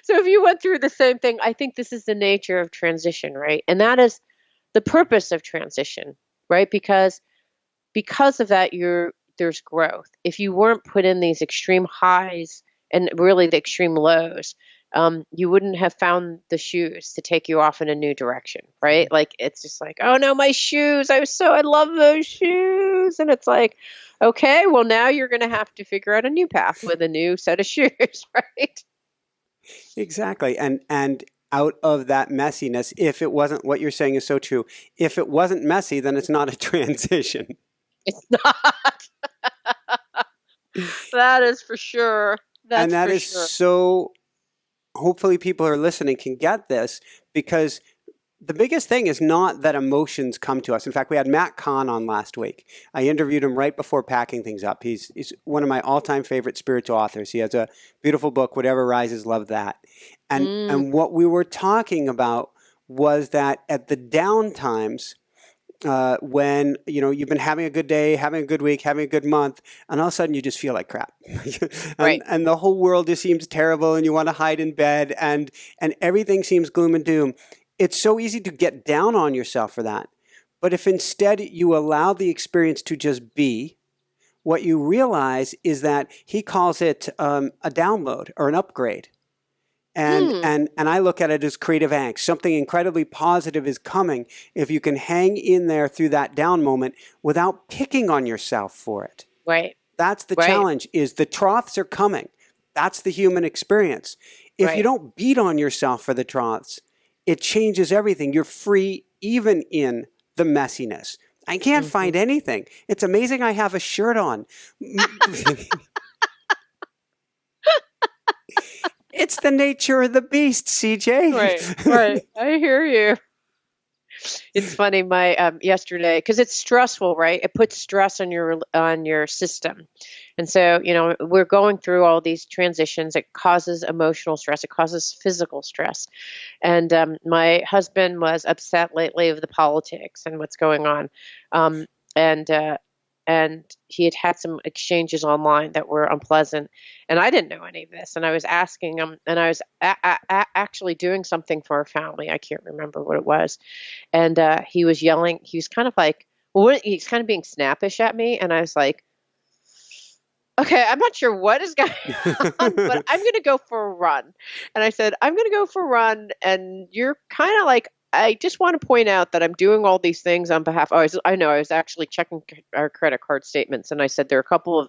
S2: so if you went through the same thing, I think this is the nature of transition, right? And that is the purpose of transition, right? Because of that, there's growth. If you weren't put in these extreme highs and really the extreme lows, you wouldn't have found the shoes to take you off in a new direction, right? Like it's just like, oh no, my shoes! I love those shoes, and it's like, okay, well now you're going to have to figure out a new path with a new set of shoes, right?
S1: Exactly. And out of that messiness, if it wasn't, what you're saying is so true. If it wasn't messy, then it's not a transition.
S2: It's not. That is for sure.
S1: And
S2: That's
S1: that
S2: for
S1: is
S2: sure.
S1: so, hopefully people who are listening can get this, because the biggest thing is not that emotions come to us. In fact, we had Matt Kahn on last week. I interviewed him right before packing things up. He's one of my all-time favorite spiritual authors. He has a beautiful book, Whatever Rises, Love That. And
S2: Mm,
S1: and what we were talking about was that at the down times, when you've been having a good day, having a good week, having a good month, and all of a sudden you just feel like crap, and
S2: right.
S1: the whole world just seems terrible, and you want to hide in bed, and everything seems gloom and doom. It's so easy to get down on yourself for that. But if instead you allow the experience to just be, what you realize is that he calls it a download or an upgrade. And,
S2: Hmm.
S1: and, and I look at it as creative angst. Something incredibly positive is coming if you can hang in there through that down moment without picking on yourself for it.
S2: Right.
S1: That's the
S2: Right.
S1: challenge, is the troughs are coming. That's the human experience. If you
S2: Right.
S1: don't beat on yourself for the troughs, it changes everything. You're free even in the messiness. I can't
S2: Hmm.
S1: find anything. It's amazing I have a shirt on. It's the nature of the beast, CJ.
S2: Right. Right. I hear you. It's funny, my yesterday, because it's stressful, right? It puts stress on your system, and so we're going through all these transitions. It causes emotional stress. It causes physical stress, and my husband was upset lately of the politics and what's going on, um, and he had had some exchanges online that were unpleasant, and I didn't know any of this, and I was asking him, and I was actually doing something for our family. I can't remember what it was, and he was yelling. He was kind of like, well, he's kind of being snappish at me, and I was like, okay, I'm not sure what is going on, but I'm going to go for a run. And I said, I'm going to go for a run, and you're kind of like, I just want to point out that I'm doing all these things on behalf. I know I was actually checking our credit card statements, and I said there are a couple of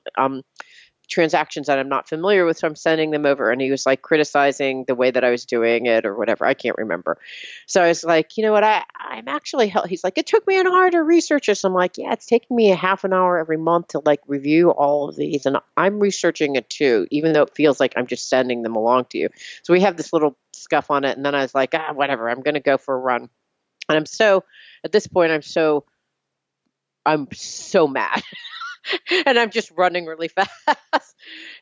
S2: transactions that I'm not familiar with, so I'm sending them over. And he was like criticizing the way that I was doing it or whatever. I can't remember. So I was like, you know what? I'm actually, he's like, it took me an hour to research this. I'm like, yeah, it's taking me a half an hour every month to like review all of these. And I'm researching it too, even though it feels like I'm just sending them along to you. So we have this little scuff on it. And then I was like, whatever, I'm going to go for a run. And at this point, I'm so mad. And I'm just running really fast.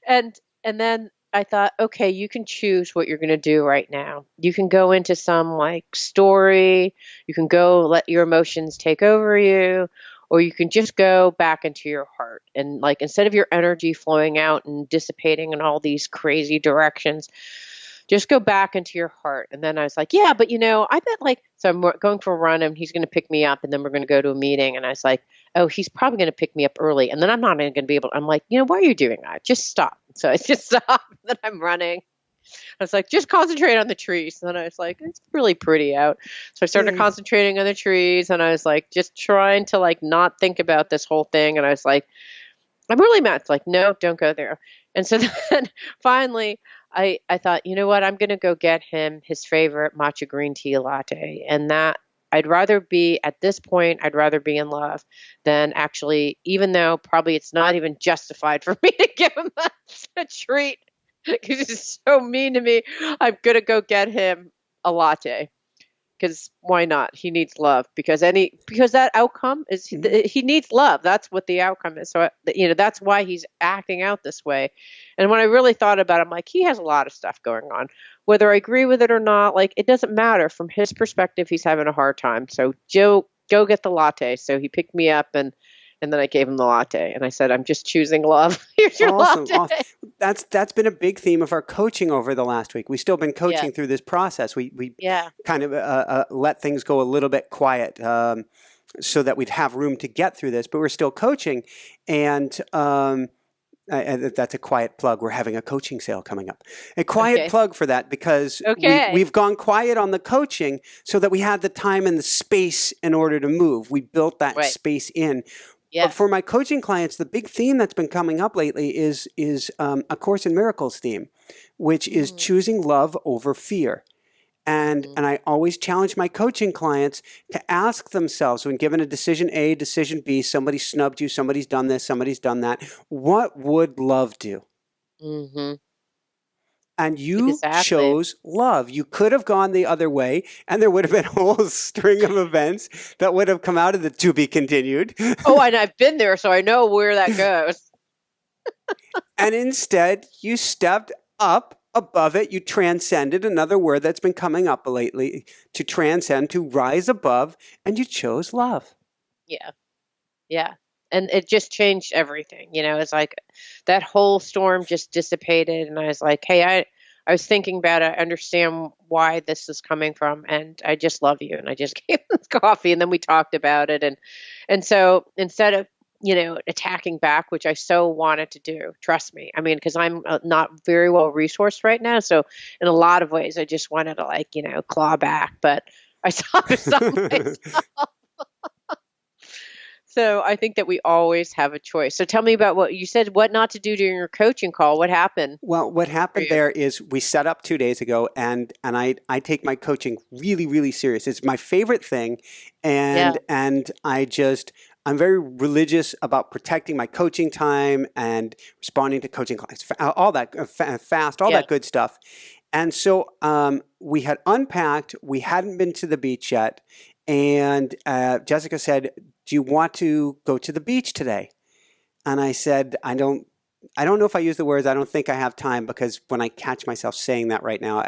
S2: And and then I thought, okay, you can choose what you're going to do right now. You can go into some like story, you can go let your emotions take over you, or you can just go back into your heart. And like instead of your energy flowing out and dissipating in all these crazy directions, just go back into your heart. And then I was like, yeah, but I bet so I'm going for a run and he's going to pick me up and then we're going to go to a meeting. And I was like, oh, he's probably going to pick me up early. And then I'm not even going to be able I'm like, why are you doing that? Just stop. So I just stopped. And then I'm running. I was like, just concentrate on the trees. And then I was like, it's really pretty out. So I started
S1: Yay.
S2: concentrating on the trees and I was like, just trying to like not think about this whole thing. And I was like, I'm really mad. It's like, no, don't go there. And so then finally I thought, you know what? I'm going to go get him his favorite matcha green tea latte. And that at this point, I'd rather be in love than actually, even though probably it's not even justified for me to give him a treat because he's so mean to me. I'm going to go get him a latte. because why not? He needs love because that outcome is
S1: Mhm.
S2: he needs love. That's what the outcome is. So that's why he's acting out this way. And when I really thought about it, I'm like, he has a lot of stuff going on. Whether I agree with it or not, like it doesn't matter. From his perspective, he's having a hard time. So Joe, go get the latte. So he picked me up and then I gave him the latte and I said, I'm just choosing love. Here's your
S1: Awesome,
S2: latte.
S1: awesome. That's been a big theme of our coaching over the last week. We've still been
S2: Yeah.
S1: coaching through this process. We
S2: Yeah.
S1: kind of let things go a little bit quiet so that we'd have room to get through this, but we're still coaching. And that's a quiet plug. We're having a coaching sale coming up. A quiet
S2: Okay.
S1: plug for that because
S2: Okay.
S1: we've gone quiet on the coaching so that we had the time and the space in order to move. We built that
S2: Right.
S1: space in. But
S2: Yes.
S1: for my coaching clients, the big theme that's been coming up lately is a Course in Miracles theme, which is
S2: Mm.
S1: choosing love over fear. And
S2: Mhm.
S1: and I always challenge my coaching clients to ask themselves when given a decision A, decision B, somebody snubbed you, somebody's done this, somebody's done that, what would love do?
S2: Mhm.
S1: And you
S2: Exactly.
S1: chose love. You could have gone the other way, and there would have been a whole string of events that would have come out of the to be continued.
S2: Oh, and I've been there, so I know where that goes.
S1: And instead, you stepped up above it. You transcended, another word that's been coming up lately, to transcend, to rise above, and you chose love.
S2: Yeah. Yeah. And it just changed everything. It's like that whole storm just dissipated and I was like, "Hey, I was thinking about it. I understand why this is coming from and I just love you." And I just gave him coffee and then we talked about it and so instead of attacking back, which I so wanted to do. Trust me. I mean, because I'm not very well resourced right now. So in a lot of ways, I just wanted to claw back, but I saw myself. So I think that we always have a choice. So tell me about what you said, what not to do during your coaching call. What happened
S1: Well, what
S2: for
S1: happened
S2: you?
S1: there is we set up 2 days ago, and I take my coaching really, really serious. It's my favorite thing,
S2: Yeah.
S1: and I'm very religious about protecting my coaching time and responding to coaching clients, all that fast, all
S2: Yeah.
S1: that good stuff. And so we had unpacked. We hadn't been to the beach yet, and Jessica said, "Do you want to go to the beach today?" And I said, I don't know if I use the words. I don't think I have time because when I catch myself saying that right now,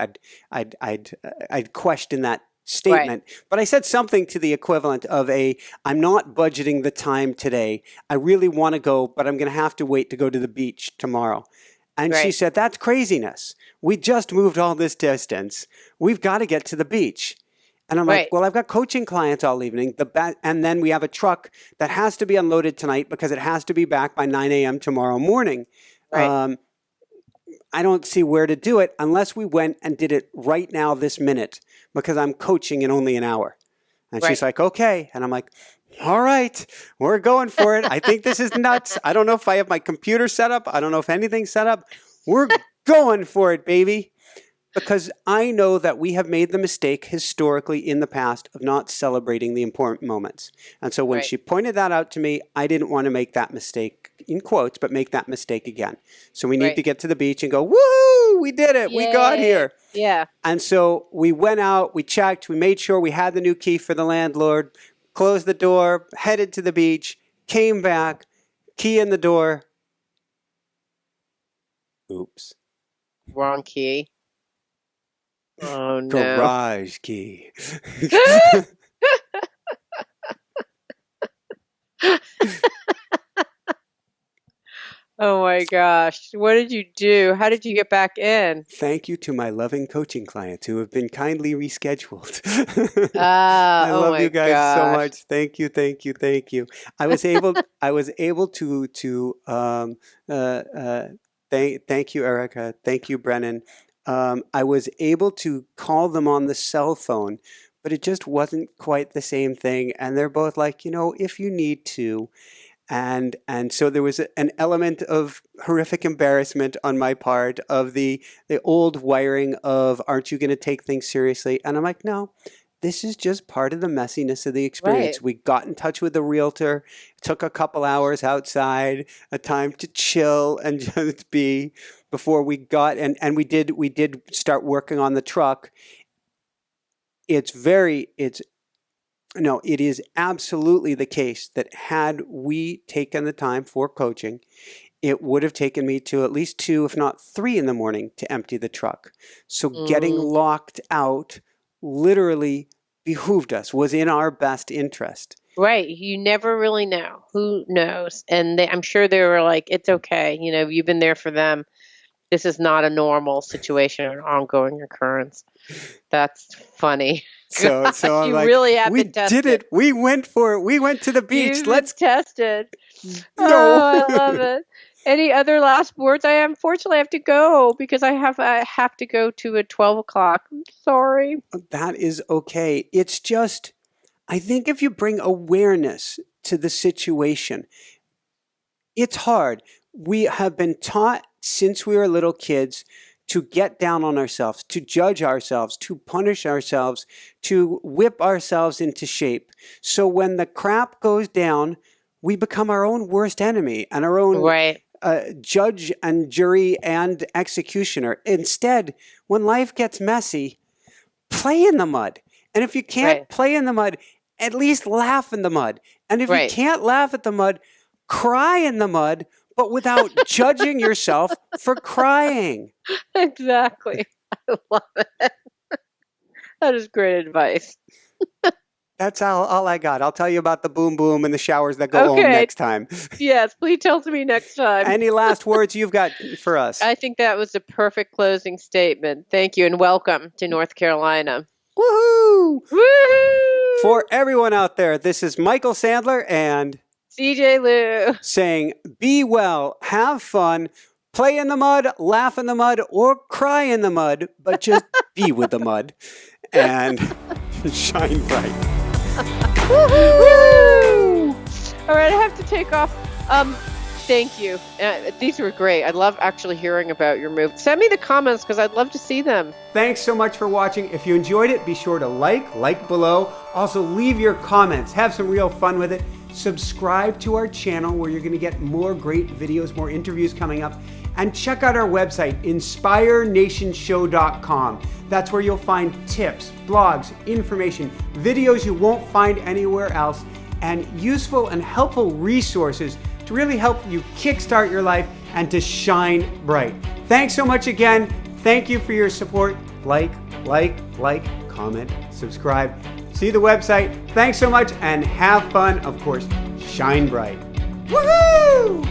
S1: I'd question that
S2: Right.
S1: statement. But I said something to the equivalent of I'm not budgeting the time today. I really want to go, but I'm going to have to wait to go to the beach tomorrow. And she
S2: Right.
S1: said, that's craziness. We just moved all this distance. We've got to get to the beach. And I'm like,
S2: Right.
S1: well, I've got coaching clients all evening. And then we have a truck that has to be unloaded tonight because it has to be back by 9 a.m. tomorrow morning.
S2: Right.
S1: Um, I don't see where to do it unless we went and did it right now, this minute, because I'm coaching in only an hour. And she's
S2: Right.
S1: like, okay. And I'm like, all right, we're going for it. I think this is nuts. I don't know if I have my computer set up. I don't know if anything's set up. We're going for it, baby. Because I know that we have made the mistake historically in the past of not celebrating the important moments. And so when
S2: Right.
S1: she pointed that out to me, I didn't want to make that mistake, in quotes, but make that mistake again. So we need
S2: Right.
S1: to get to the beach and go, woo, we did it, we got
S2: Yay.
S1: here.
S2: Yeah.
S1: And so we went out, we checked, we made sure we had the new key for the landlord, closed the door, headed to the beach, came back, key in the door. Oops.
S2: Wrong key. Oh no.
S1: Garage key.
S2: Oh my gosh. What did you do? How did you get back in?
S1: Thank you to my loving coaching clients who have been kindly rescheduled.
S2: Ah,
S1: I
S2: oh
S1: love you
S2: my
S1: guys so
S2: gosh.
S1: much. Thank you, thank you, thank you. I was able to thank you, Erica. Thank you, Brennan. I was able to call them on the cell phone, but it just wasn't quite the same thing. And they're both like, if you need to. And so there was an element of horrific embarrassment on my part of the old wiring of aren't you going to take things seriously? And I'm like, no, this is just part of the messiness of the
S2: Right.
S1: experience. We got in touch with the realtor, took a couple hours outside, a time to chill and just be before we got and we did start working on the truck it is absolutely the case that had we taken the time for coaching, it would have taken me to at least 2, if not 3 in the morning to empty the truck. So getting locked out literally behooved us, was in our best interest.
S2: Right. You never really know. Who knows? And I'm sure they were like, it's okay. You've been there for them. This is not a normal situation or an ongoing occurrence. That's funny.
S1: So I'm
S2: you
S1: like,
S2: really have
S1: we
S2: been tested.
S1: did it. We went for it. We went to the beach.
S2: You've
S1: Let's
S2: been tested.
S1: No.
S2: Oh, I love it. Any other last words? I unfortunately have to go because I have to go to at 12 o'clock. I'm sorry.
S1: That is okay. It's just, I think if you bring awareness to the situation, it's hard. We have been taught since we were little kids to get down on ourselves, to judge ourselves, to punish ourselves, to whip ourselves into shape. So when the crap goes down, we become our own worst enemy and our own
S2: Right.
S1: Judge and jury and executioner. Instead, when life gets messy, play in the mud. And if you can't play in the mud, at least laugh in the mud. And if you can't laugh at the mud, cry in the mud, but without judging yourself for crying.
S2: Exactly. I love it. That is great advice.
S1: That's all I got. I'll tell you about the boom boom and the showers that go home next time.
S2: Yes, please tell to me next time.
S1: Any last words you've got for us?
S2: I think that was a perfect closing statement. Thank you and welcome to North Carolina.
S1: Woohoo!
S2: Woohoo!
S1: For everyone out there, this is Michael Sandler and
S2: CJ Lou
S1: saying, be well, have fun, play in the mud, laugh in the mud, or cry in the mud, but just be with the mud and shine bright.
S2: Woohoo! All right, I have to take off. Thank you. These were great. I love actually hearing about your move. Send me the comments because I'd love to see them.
S1: Thanks so much for watching. If you enjoyed it, be sure to like below. Also, leave your comments. Have some real fun with it. Subscribe to our channel where you're going to get more great videos, more interviews coming up. And check out our website, inspirenationshow.com. That's where you'll find tips, blogs, information, videos you won't find anywhere else, and useful and helpful resources to really help you kickstart your life and to shine bright. Thanks so much again. Thank you for your support. Like, comment, subscribe. See the website. Thanks so much and have fun. Of course, shine bright. Woohoo!